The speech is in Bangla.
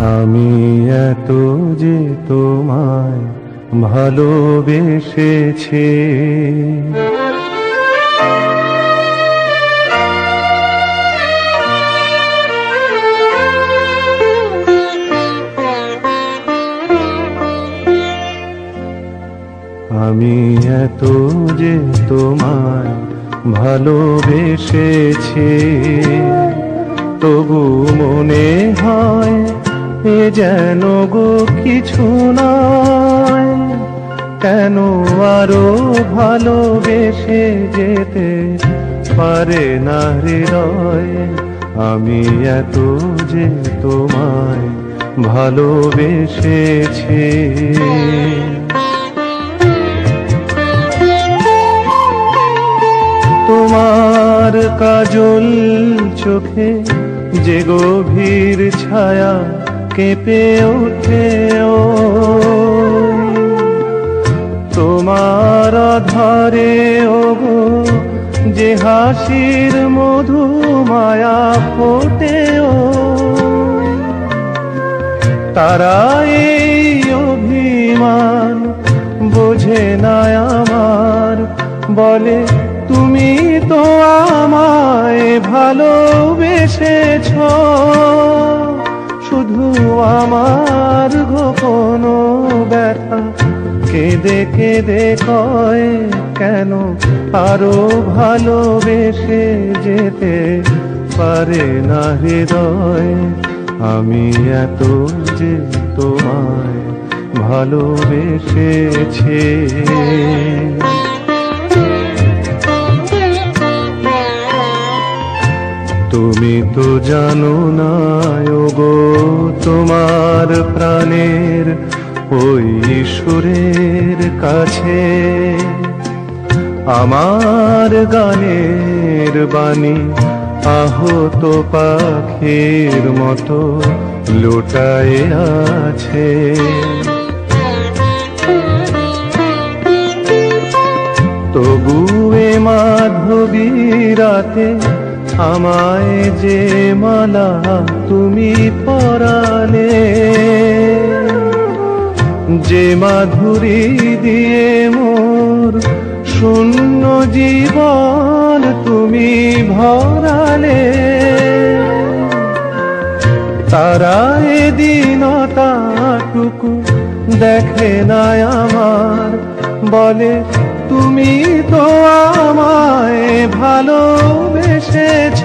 আমি এত যে তোমায় ভালোবেসেছি, আমি এত যে তোমায় ভালোবেসেছি, তবু মনে হয় এ যেন গো কিছু নয়। কেন আরো ভালোবেসে যেতে পারে না হৃদয়? আমি এত যে তোমায় ভালোবেসেছি। তোমার কাজল চোখে যে গভীর ছায়া কেঁপে ওঠে, তোমার আধারে ওগো যে হাসির মধু মায়া ফোটে, তারা এই অভিমান বোঝে না আমার, বলে তুমি তো আমায় ভালোবেসেছ, শুধু আমার গোপন ব্যথা কেঁদে কেঁদে কয়, কেন আরো ভালোবেসে যেতে পারে না হৃদয়? আমি এত যে তোমায় ভালোবেসেছি। তুমি তো জানো না ওগো, তোমার প্রাণের ওই সুরের কাছে আমার গানের বাণী আহত পাখির মতো লুটায়ে আছে। তবু এ মাধবী রাতে আমায় যে মালা তুমি পরালে, যে মাধুরী দিয়ে মোর শূন্য জীবন তুমি ভরালে, তারা এদিনটাটুকু দেখে না আমার, বলে তুমি তো আমায় ভালোবেসেছ।